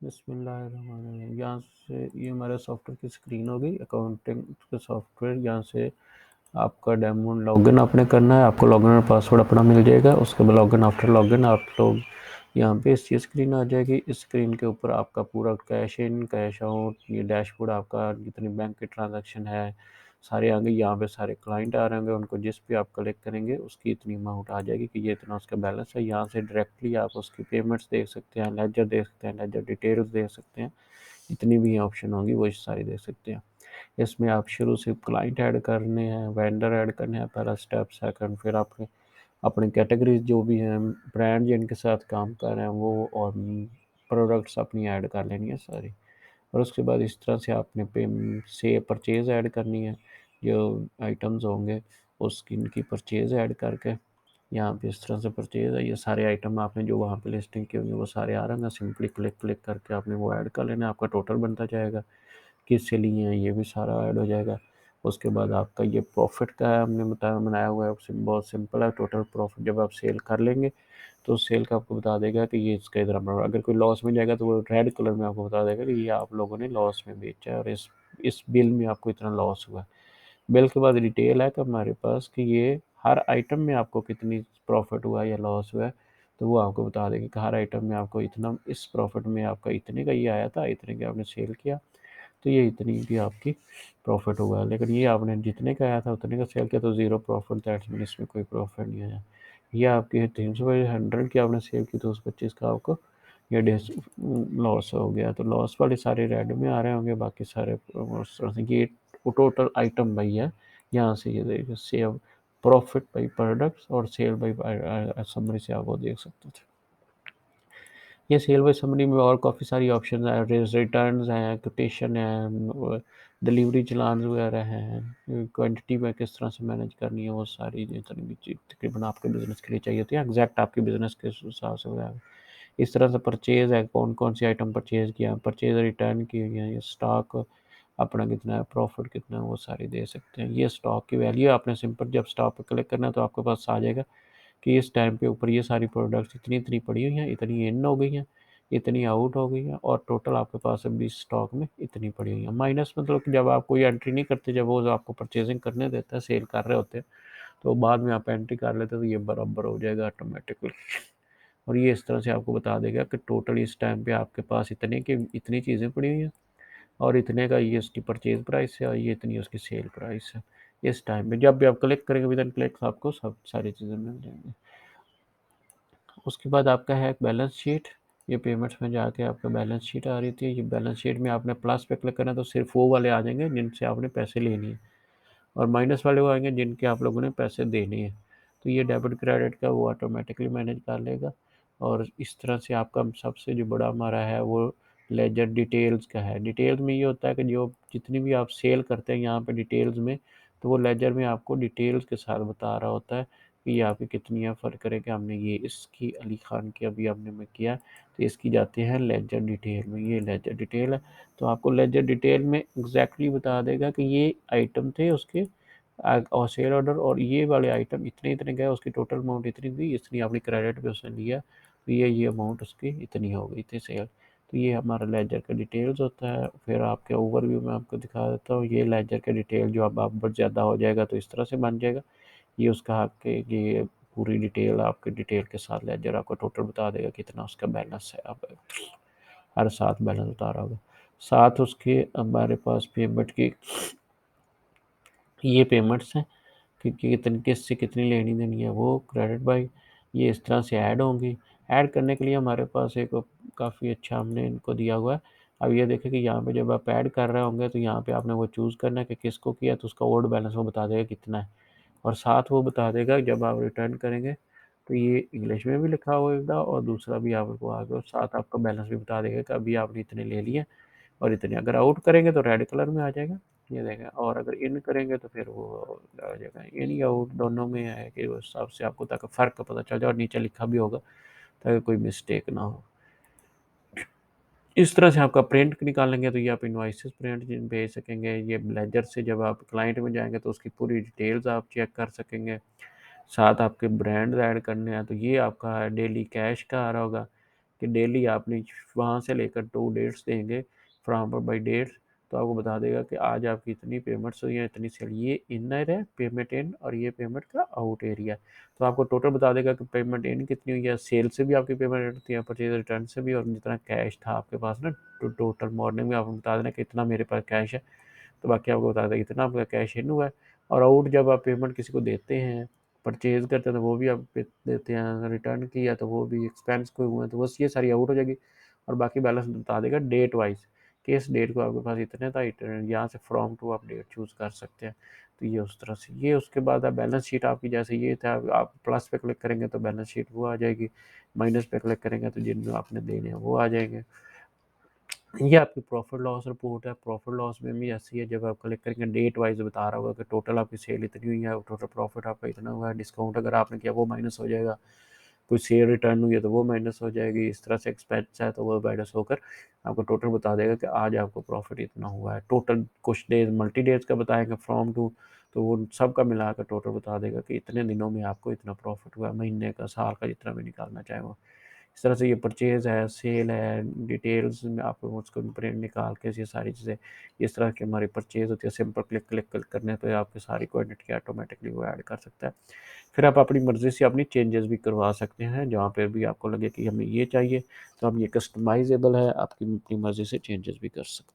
बिस्मिल्लाहिर्रहमानिर्रहीम। यहाँ से ये हमारे सॉफ्टवेयर की स्क्रीन हो गई, अकाउंटिंग के सॉफ्टवेयर। यहाँ से आपका डेमो लॉगिन आपने करना है, आपको लॉगिन और पासवर्ड अपना मिल जाएगा। उसके बाद लॉगिन आफ्टर लॉगिन आप लोग यहाँ पे इस स्क्रीन आ जाएगी। इस स्क्रीन के ऊपर आपका पूरा कैश इन कैश आउट, ये डैशबोर्ड आपका जितनी बैंक की ट्रांजैक्शन है सारे आएंगे। यहाँ पे सारे क्लाइंट आ रहे होंगे, उनको जिस भी आप कलेक्ट करेंगे उसकी इतनी अमाउंट आ जाएगी कि ये इतना उसका बैलेंस है। यहाँ से डायरेक्टली आप उसकी पेमेंट्स देख सकते हैं, लेजर देख सकते हैं, लेजर डिटेल्स देख सकते हैं। जितनी भी ऑप्शन होंगी वो सारी देख सकते हैं। इसमें आप शुरू से क्लाइंट ऐड करने हैं, वेंडर ऐड करने हैं, पहला स्टेप। सेकंड फिर आपने अपनी कैटेगरीज जो भी हैं, ब्रांड जिनके साथ काम कर रहे हैं वो, और प्रोडक्ट्स अपनी ऐड कर लेनी है सारी। और उसके बाद इस तरह से आपने पे से परचेज़ ऐड करनी है। जो आइटम्स होंगे उसकी इनकी परचेज़ ऐड करके यहाँ पे इस तरह से परचेज़ है। ये सारे आइटम आपने जो वहाँ पे लिस्टिंग की होंगी वो सारे आ रहे हैं। सिंपली क्लिक क्लिक करके आपने वो ऐड कर लेना है, आपका टोटल बनता जाएगा। किससे लिए हैं ये भी सारा ऐड हो जाएगा। उसके बाद आपका ये प्रॉफिट का है, हमने बनाया हुआ है, बहुत सिंपल है। टोटल प्रॉफिट जब आप सेल कर लेंगे तो सेल का आपको बता देगा कि ये इसका इतना बड़ा। अगर कोई लॉस में जाएगा तो वो रेड कलर में आपको बता देगा कि ये आप लोगों ने लॉस में बेचा है और इस बिल में आपको इतना लॉस हुआ है। बिल के बाद डिटेल है कि हमारे पास कि ये हर आइटम में आपको कितनी प्रॉफिट हुआ है या लॉस हुआ है। तो वो आपको बता देगा कि हर आइटम में आपको इतना, इस प्रॉफिट में आपका इतने का ये आया था, इतने का आपने सेल किया तो ये इतनी की आपकी प्रॉफिट हुआ है। लेकिन ये आपने जितने का आया था उतने का सेल किया तो ज़ीरो प्रॉफिट, दैट्स मीन इसमें कोई प्रॉफिट नहीं आया। ये आपकी 300 की आपने सेल की तो उस 25 का आपको ये लॉस हो गया। तो लॉस वाले सारे रेड में आ रहे होंगे, बाकी सारे उस तरह से। ये टोटल आइटम भाई है। यहाँ से ये देखिए सेव प्रॉफिट बाई प्रोडक्ट्स और सेल बाई समरी से आप वो देख सकते थे। ये सेल बाय समरी में और काफ़ी सारी ऑप्शन है, रिटर्न्स हैं, कोटेशन है, डिलीवरी चालान वगैरह हैं, क्वांटिटी में किस तरह से मैनेज करनी है, वो सारी जितनी भी चीज़ तकरीबन आपके बिजनेस के लिए चाहिए होती है, एग्जैक्ट आपके बिजनेस के हिसाब से वगैरह। इस तरह से परचेज है, कौन कौन सी आइटम परचेज किया, परचेज रिटर्न की हुई है, ये स्टॉक अपना कितना है, प्रॉफिट कितना है, वो सारी दे सकते हैं। ये स्टॉक की वैल्यू आपने सिंपल जब स्टॉक पर क्लिक करना है तो आपके पास आ जाएगा कि इस टाइम पे ऊपर ये सारी प्रोडक्ट्स इतनी इतनी पड़ी हुई हैं, इतनी इन हो गई हैं, इतनी आउट हो गई हैं, और टोटल आपके पास अभी स्टॉक में इतनी पड़ी हुई हैं। माइनस मतलब कि जब आप कोई एंट्री नहीं करते, जब वो आपको परचेजिंग करने देता है, सेल कर रहे होते हैं, तो बाद में आप एंट्री कर लेते हैं तो ये बराबर हो जाएगा ऑटोमेटिकली। और ये इस तरह से आपको बता देगा कि टोटल इस टाइम पे आपके पास इतने की इतनी चीज़ें पड़ी हुई हैं और इतने का ये इसकी परचेज प्राइस है और ये इतनी उसकी सेल प्राइस है। इस टाइम पे जब भी आप क्लिक करेंगे विद इन क्लिक आपको सब सारी चीज़ें मिल जाएंगी। उसके बाद आपका है बैलेंस शीट। ये पेमेंट्स में जाके आपका बैलेंस शीट आ रही थी। ये बैलेंस शीट में आपने प्लस पे क्लिक करना है तो सिर्फ वो वाले आ जाएंगे जिनसे आपने पैसे लेने हैं, और माइनस वाले वो आएंगे जिनके आप लोगों ने पैसे देने हैं। तो ये डेबिट क्रेडिट का वो ऑटोमेटिकली मैनेज कर लेगा। और इस तरह से आपका सबसे जो बड़ा हमारा है वो लेजर डिटेल्स का है। डिटेल्स में ये होता है कि जो जितनी भी आप सेल करते हैं यहाँ पे डिटेल्स में, तो वो लेजर में आपको डिटेल्स के साथ बता रहा होता है कि ये आपकी कितनी है, फ़र्क करे कि हमने ये इसकी अली खान की अभी हमने में किया तो इसकी जाती है लेजर डिटेल में। ये लेजर डिटेल है तो आपको लेजर डिटेल में एग्जैक्टली बता देगा कि ये आइटम थे उसके और सेल ऑर्डर, और ये वाले आइटम इतने इतने गए, उसकी टोटल अमाउंट इतनी थी, इतनी अपनी क्रेडिट पे उसने लिया तो ये अमाउंट उसकी इतनी हो गई थी सेल। तो ये हमारा लेजर का डिटेल्स होता है। फिर आपके ओवरव्यू में आपको दिखा देता हूँ। ये लेजर का डिटेल जो अब आप ज़्यादा हो जाएगा तो इस तरह से बन जाएगा। ये उसका हक है कि ये पूरी डिटेल आपके डिटेल के साथ लेजर आपको टोटल बता देगा कितना उसका बैलेंस है। अब हर साथ बैलेंस बता रहा होगा। साथ उसके हमारे पास पेमेंट की ये पेमेंट्स हैं कि कितनी किससे कितनी लेनी देनी है, वो क्रेडिट बाय ये इस तरह से ऐड होंगी। ऐड करने के लिए हमारे पास एक काफ़ी अच्छा हमने इनको दिया हुआ है। अब ये देखें कि यहाँ पे जब आप ऐड कर रहे होंगे तो यहाँ पे आपने वो चूज़ करना है कि किसको किया, तो उसका ओल्ड बैलेंस वो बता देगा कितना है। और साथ वो बता देगा जब आप रिटर्न करेंगे तो ये इंग्लिश में भी लिखा होगा और दूसरा भी आपको आगे और साथ आपका बैलेंस भी बता देगा कि अभी आपने इतने ले लिए और इतने। अगर आउट करेंगे तो रेड कलर में आ जाएगा, ये देखें, और अगर इन करेंगे तो फिर वो आ जाएगा। इन या आउट दोनों में है कि उस हिसाब से आपको ताकि फ़र्क पता चल जाए और नीचे लिखा भी होगा ताकि कोई मिस्टेक ना हो। इस तरह से आपका प्रिंट निकालेंगे तो ये आप इनवॉइसेस प्रिंट भेज सकेंगे। ये लेजर से जब आप क्लाइंट में जाएंगे तो उसकी पूरी डिटेल्स आप चेक कर सकेंगे। साथ आपके ब्रांड ऐड करने हैं तो ये आपका डेली कैश का आ रहा होगा। कि डेली आपने वहाँ से लेकर 2 डेट्स देंगे फ्रॉम बाई डेट्स, तो आपको बता देगा कि आज आपकी इतनी पेमेंट्स हुई हैं, इतनी सेल, ये इनर है पेमेंट इन और ये पेमेंट का आउट एरिया है। तो आपको टोटल बता देगा कि पेमेंट इन कितनी हुई है, सेल से भी आपकी पेमेंट होती है, परचेज रिटर्न से भी, और जितना कैश था आपके पास ना, तो टोटल मॉर्निंग में आपको बता देना कि इतना मेरे पास कैश है, तो बाकी आपको बता दें इतना आपका कैश इन हुआ है। और आउट जब आप पेमेंट किसी को देते हैं, परचेज करते हैं, तो वो भी आप देते हैं, रिटर्न किया तो वो भी, एक्सपेंस कोई हुए तो बस ये सारी आउट हो जाएगी। और बाकी बैलेंस बता देगा डेट वाइज कि इस डेट को आपके पास इतने था, यहाँ से फ्रॉम टू आप डेट चूज़ कर सकते हैं। तो ये उस तरह से, ये उसके बाद आप बैलेंस शीट आपकी जैसे ये था, आप प्लस पे क्लिक करेंगे तो बैलेंस शीट वो आ जाएगी, माइनस पे क्लिक करेंगे तो जिन आपने देने हैं वो आ जाएंगे। ये आपकी प्रॉफिट लॉस रिपोर्ट है। प्रॉफिट लॉस में भी ऐसी है, जब आप क्लिक करेंगे डेट वाइज बता रहा होगा कि टोटल आपकी सेल इतनी हुई है, टोटल प्रॉफिट आपका इतना हुआ है, डिस्काउंट अगर आपने किया वो माइनस हो जाएगा, कोई सेल रिटर्न हुई है तो वो माइनस हो जाएगी, इस तरह से एक्सपेंस है तो वो माइनस होकर आपको टोटल बता देगा कि आज आपको प्रॉफिट इतना हुआ है। टोटल कुछ डेज मल्टी डेज का बताएगा फ्रॉम टू, तो वो सब का मिलाकर टोटल बता देगा कि इतने दिनों में आपको इतना प्रॉफिट हुआ, महीने का, साल का, जितना भी निकालना चाहे वो। इस तरह से ये परचेज़ है, सेल है, डिटेल्स में आप उसको प्रिंट निकाल के ये सारी चीज़ें, इस तरह की हमारी परचेज़ होती है। सिंपल क्लिक क्लिक क्लिक करने पे आपकी सारी क्वांटिटी ऑटोमेटिकली वो ऐड कर सकता है। फिर आप अपनी मर्ज़ी से अपनी चेंजेस भी करवा सकते हैं, जहाँ पे भी आपको लगे कि हमें ये चाहिए, तो हम ये कस्टमाइज़ेबल है, आपकी अपनी मर्ज़ी से चेंजेस भी कर सकते हैं।